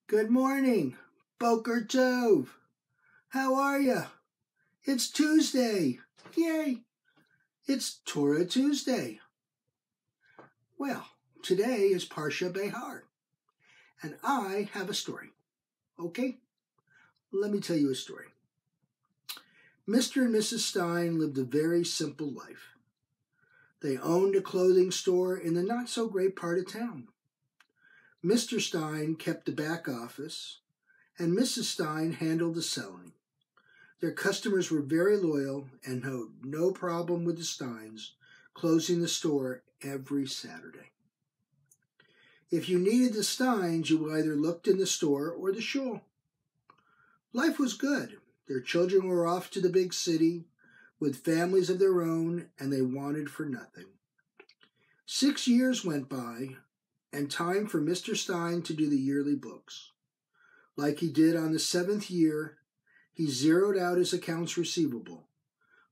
Good morning, Boker Tov. How are ya? It's Tuesday. Yay! It's Torah Tuesday. Well, today is Parsha Behar, and I have a story. Okay? Let me tell you a story. Mr. and Mrs. Stein lived a very simple life. They owned a clothing store in the not-so-great part of town. Mr. Stein kept the back office, and Mrs. Stein handled the selling. Their customers were very loyal and had no problem with the Steins closing the store every Saturday. If you needed the Steins, you either looked in the store or the shul. Life was good. Their children were off to the big city with families of their own, and they wanted for nothing. 6 years went by, and time for Mr. Stein to do the yearly books. Like he did on the 7th year, he zeroed out his accounts receivable.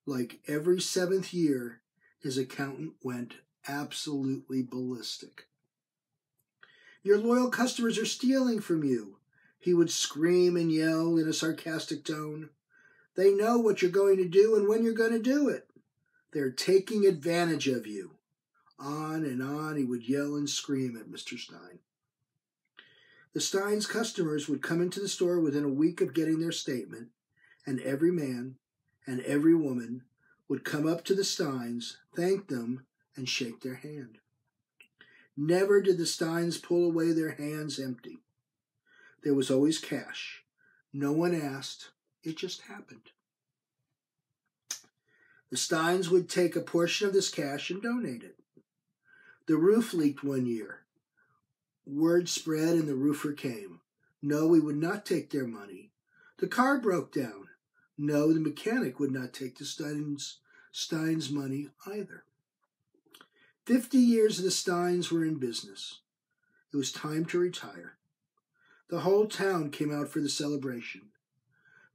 Like every 7th year, his accountant went absolutely ballistic. "Your loyal customers are stealing from you," he would scream and yell in a sarcastic tone. "They know what you're going to do and when you're going to do it. They're taking advantage of you." On and on he would yell and scream at Mr. Stein. The Steins' customers would come into the store within a week of getting their statement, and every man and every woman would come up to the Steins, thank them, and shake their hand. Never did the Steins pull away their hands empty. There was always cash. No one asked. It just happened. The Steins would take a portion of this cash and donate it. The roof leaked one year. Word spread and the roofer came. No, we would not take their money. The car broke down. No, the mechanic would not take the Steins' money either. 50 years the Steins were in business. It was time to retire. The whole town came out for the celebration.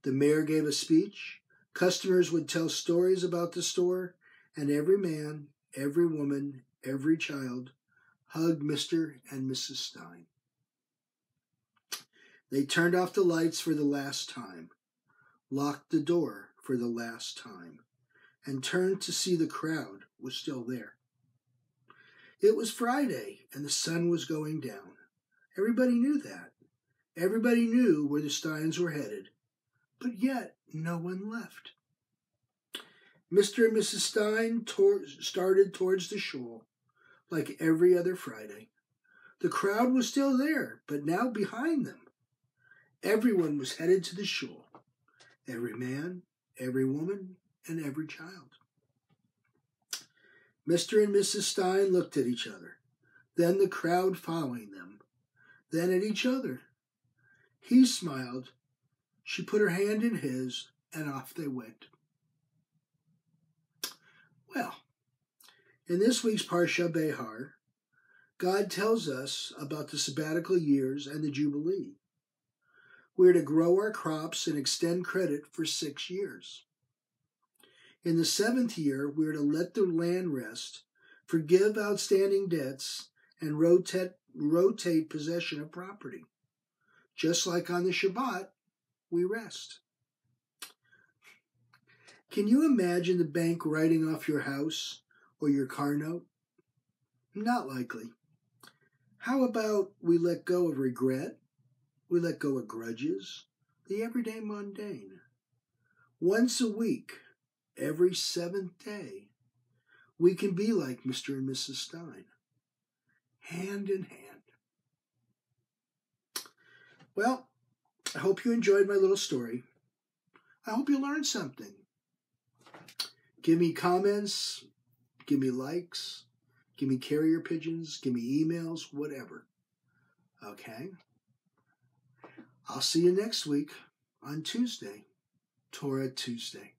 The mayor gave a speech. Customers would tell stories about the store, and every man, every woman, every child hugged Mr. and Mrs. Stein. They turned off the lights for the last time, locked the door for the last time, and turned to see the crowd was still there. It was Friday, and the sun was going down. Everybody knew that. Everybody knew where the Steins were headed, but yet no one left. Mr. and Mrs. Stein started towards the shul, like every other Friday. The crowd was still there, but now behind them. Everyone was headed to the shul. Every man, every woman, and every child. Mr. and Mrs. Stein looked at each other, then the crowd following them, then at each other. He smiled. She put her hand in his, and off they went. Well, in this week's Parsha Behar, God tells us about the sabbatical years and the Jubilee. We're to grow our crops and extend credit for 6 years. In the 7th year, we're to let the land rest, forgive outstanding debts, and rotate possession of property. Just like on the Shabbat, we rest. Can you imagine the bank writing off your house or your car note? Not likely. How about we let go of regret? We let go of grudges, the everyday mundane. Once a week, every 7th day, we can be like Mr. and Mrs. Stein, hand in hand. Well, I hope you enjoyed my little story. I hope you learned something. Give me comments, give me likes, give me carrier pigeons, give me emails, whatever. Okay? I'll see you next week on Tuesday, Torah Tuesday.